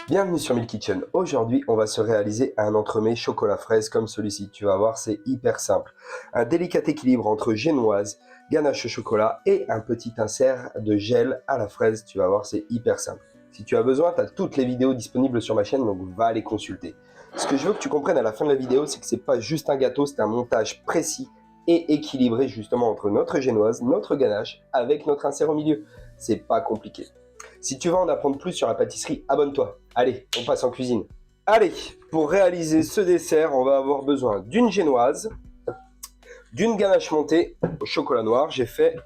Bienvenue sur Meal Kitchen. Aujourd'hui, on va se réaliser un entremets chocolat fraise comme celui-ci. Tu vas voir, c'est hyper simple. Un délicat équilibre entre génoise, ganache au chocolat et un petit insert de gel à la fraise. Tu vas voir, c'est hyper simple. Si tu as besoin, tu as toutes les vidéos disponibles sur ma chaîne, donc va les consulter. Ce que je veux que tu comprennes à la fin de la vidéo, c'est que c'est pas juste un gâteau, c'est un montage précis et équilibré justement entre notre génoise, notre ganache avec notre insert au milieu. C'est pas compliqué. Si tu veux en apprendre plus sur la pâtisserie, abonne-toi. Allez, on passe en cuisine. Allez, pour réaliser ce dessert, on va avoir besoin d'une génoise, d'une ganache montée au chocolat noir, j'ai fait,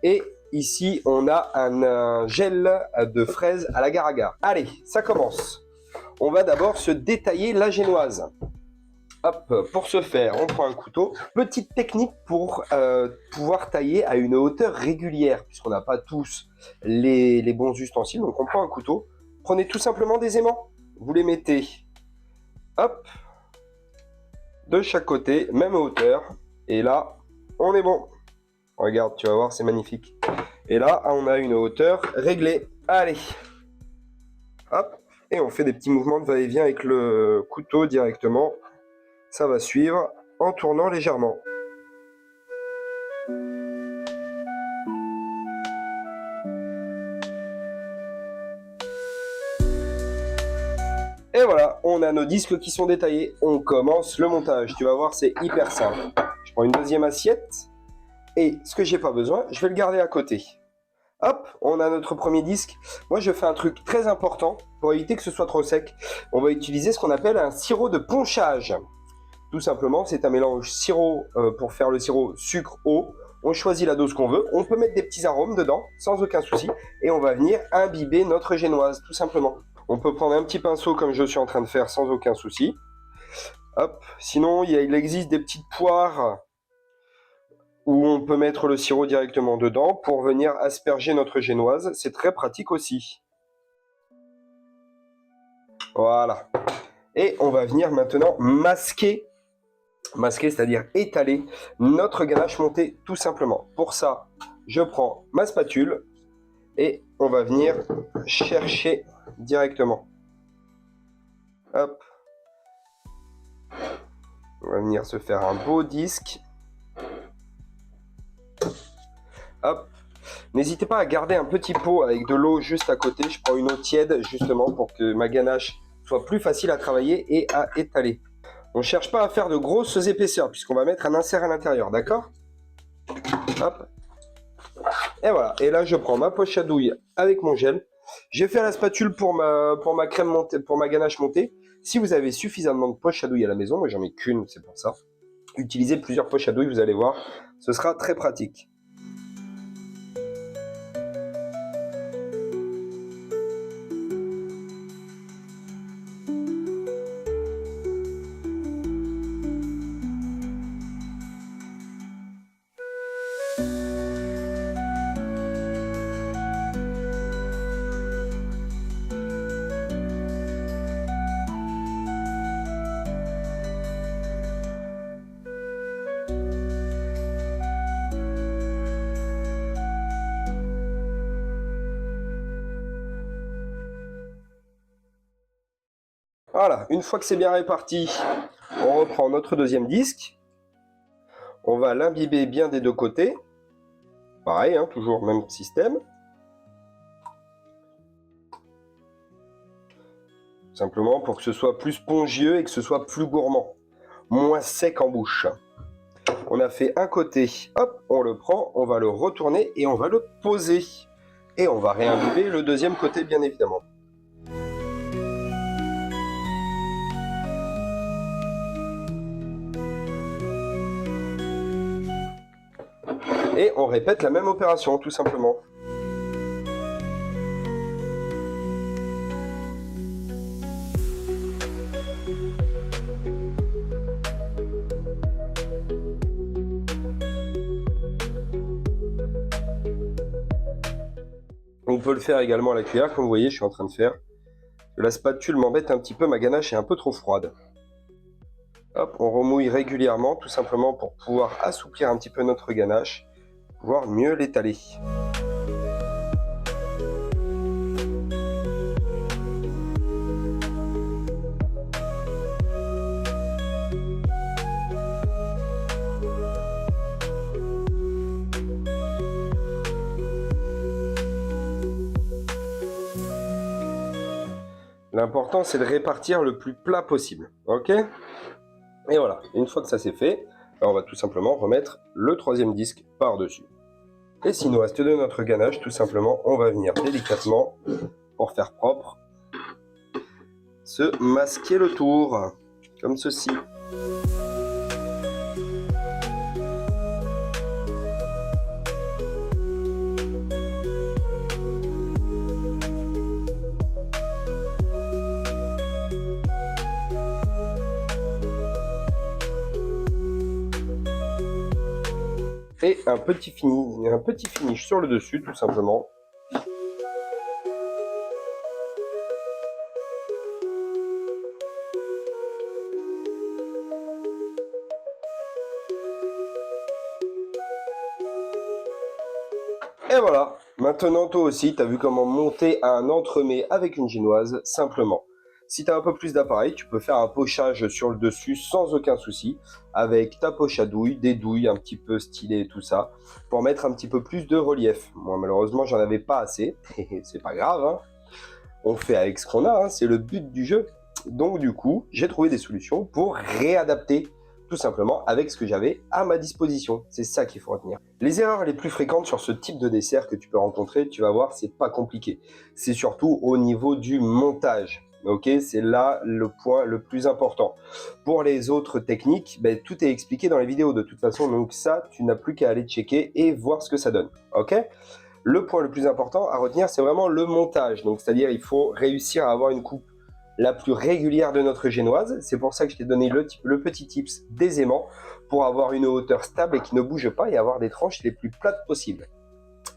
et ici on a un gel de fraises à l'agar-agar. Allez, ça commence. On va d'abord se détailler la génoise. Hop, pour ce faire, on prend un couteau. Petite technique pour pouvoir tailler à une hauteur régulière, puisqu'on n'a pas tous les bons ustensiles. Donc on prend un couteau. Prenez tout simplement des aimants. Vous les mettez, hop, de chaque côté, même hauteur. Et là, on est bon. Regarde, tu vas voir, c'est magnifique. Et là, on a une hauteur réglée. Allez, hop, et on fait des petits mouvements de va-et-vient avec le couteau directement. Ça va suivre en tournant légèrement. Et voilà, on a nos disques qui sont détaillés. On commence le montage. Tu vas voir, c'est hyper simple. Je prends une deuxième assiette. Et ce que j'ai pas besoin, je vais le garder à côté. Hop, on a notre premier disque. Moi, je fais un truc très important pour éviter que ce soit trop sec. On va utiliser ce qu'on appelle un sirop de ponchage. Tout simplement, c'est un mélange sirop pour faire le sirop sucre-eau. On choisit la dose qu'on veut. On peut mettre des petits arômes dedans, sans aucun souci. Et on va venir imbiber notre génoise, tout simplement. On peut prendre un petit pinceau comme je suis en train de faire, sans aucun souci. Hop. Sinon, il existe des petites poires où on peut mettre le sirop directement dedans pour venir asperger notre génoise. C'est très pratique aussi. Voilà. Et on va venir maintenant masquer, c'est-à-dire étaler notre ganache montée tout simplement. Pour ça, je prends ma spatule et on va venir chercher directement. Hop. On va venir se faire un beau disque. Hop. N'hésitez pas à garder un petit pot avec de l'eau juste à côté. Je prends une eau tiède justement pour que ma ganache soit plus facile à travailler et à étaler. On ne cherche pas à faire de grosses épaisseurs puisqu'on va mettre un insert à l'intérieur, d'accord? Hop. Et voilà. Et là, je prends ma poche à douille avec mon gel. J'ai fait à la spatule pour ma crème montée, pour ma ganache montée. Si vous avez suffisamment de poches à douille à la maison, moi j'en ai qu'une, c'est pour ça. Utilisez plusieurs poches à douille, vous allez voir, ce sera très pratique. Voilà, une fois que c'est bien réparti, on reprend notre deuxième disque. On va l'imbiber bien des deux côtés. Pareil, hein, toujours même système. Simplement pour que ce soit plus spongieux et que ce soit plus gourmand. Moins sec en bouche. On a fait un côté, hop, on le prend, on va le retourner et on va le poser. Et on va réimbiber le deuxième côté, bien évidemment. Et on répète la même opération, tout simplement. On peut le faire également à la cuillère, comme vous voyez, je suis en train de faire. La spatule m'embête un petit peu, ma ganache est un peu trop froide. Hop, on remouille régulièrement, tout simplement pour pouvoir assouplir un petit peu notre ganache, pouvoir mieux l'étaler. L'important, c'est de répartir le plus plat possible. Ok? Et voilà, une fois que ça c'est fait, on va tout simplement remettre le troisième disque par-dessus. Et s'il nous reste de notre ganache, tout simplement, on va venir délicatement, pour faire propre, se masquer le tour, comme ceci. Et un petit finish sur le dessus, tout simplement. Et voilà, maintenant toi aussi, tu as vu comment monter un entremets avec une génoise simplement. Si tu as un peu plus d'appareil, tu peux faire un pochage sur le dessus sans aucun souci, avec ta poche à douille, des douilles un petit peu stylées et tout ça, pour mettre un petit peu plus de relief. Moi malheureusement j'en avais pas assez, et c'est pas grave, hein. On fait avec ce qu'on a, hein, c'est le but du jeu. Donc du coup, j'ai trouvé des solutions pour réadapter tout simplement avec ce que j'avais à ma disposition. C'est ça qu'il faut retenir. Les erreurs les plus fréquentes sur ce type de dessert que tu peux rencontrer, tu vas voir, c'est pas compliqué. C'est surtout au niveau du montage. Ok, c'est là le point le plus important. Pour les autres techniques, ben, tout est expliqué dans les vidéos de toute façon, donc ça, tu n'as plus qu'à aller checker et voir ce que ça donne. Ok? Le point le plus important à retenir, c'est vraiment le montage. Donc, c'est-à-dire, il faut réussir à avoir une coupe la plus régulière de notre génoise. C'est pour ça que je t'ai donné le petit tips des aimants pour avoir une hauteur stable et qui ne bouge pas et avoir des tranches les plus plates possibles.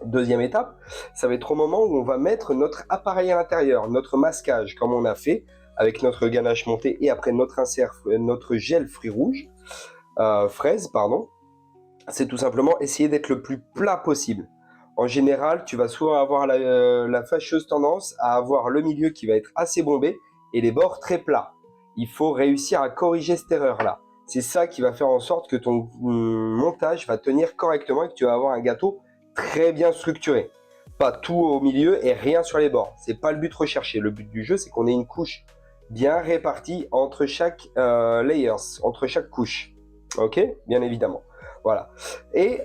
Deuxième étape, ça va être au moment où on va mettre notre appareil à l'intérieur, notre masquage, comme on a fait avec notre ganache montée et après notre insert, notre gel fruits rouges, fraise, pardon. C'est tout simplement essayer d'être le plus plat possible. En général, tu vas souvent avoir la fâcheuse tendance à avoir le milieu qui va être assez bombé et les bords très plats. Il faut réussir à corriger cette erreur-là. C'est ça qui va faire en sorte que ton montage va tenir correctement et que tu vas avoir un gâteau très bien structuré. Pas tout au milieu et rien sur les bords. C'est pas le but recherché. Le but du jeu, c'est qu'on ait une couche bien répartie entre chaque layers, entre chaque couche. Ok, bien évidemment. Voilà. Et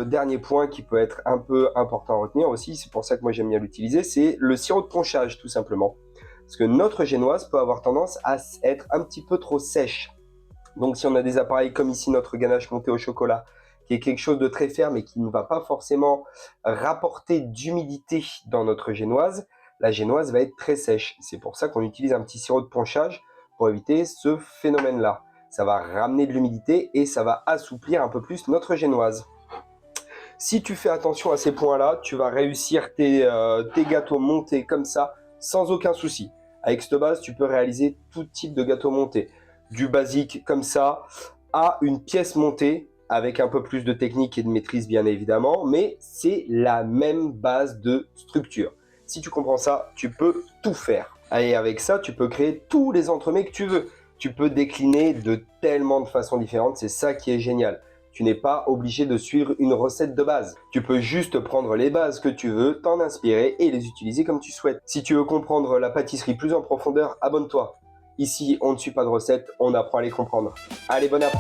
dernier point qui peut être un peu important à retenir aussi, c'est pour ça que moi j'aime bien l'utiliser, c'est le sirop de ponchage tout simplement. Parce que notre génoise peut avoir tendance à être un petit peu trop sèche. Donc si on a des appareils comme ici notre ganache montée au chocolat, qui est quelque chose de très ferme et qui ne va pas forcément rapporter d'humidité dans notre génoise, la génoise va être très sèche. C'est pour ça qu'on utilise un petit sirop de ponchage pour éviter ce phénomène-là. Ça va ramener de l'humidité et ça va assouplir un peu plus notre génoise. Si tu fais attention à ces points-là, tu vas réussir tes gâteaux montés comme ça sans aucun souci. Avec cette base, tu peux réaliser tout type de gâteau monté. Du basique comme ça à une pièce montée avec un peu plus de technique et de maîtrise bien évidemment, mais c'est la même base de structure. Si tu comprends ça, tu peux tout faire. Et avec ça, tu peux créer tous les entremets que tu veux. Tu peux décliner de tellement de façons différentes, c'est ça qui est génial. Tu n'es pas obligé de suivre une recette de base. Tu peux juste prendre les bases que tu veux, t'en inspirer et les utiliser comme tu souhaites. Si tu veux comprendre la pâtisserie plus en profondeur, abonne-toi. Ici, on ne suit pas de recettes, on apprend à les comprendre. Allez, bon app!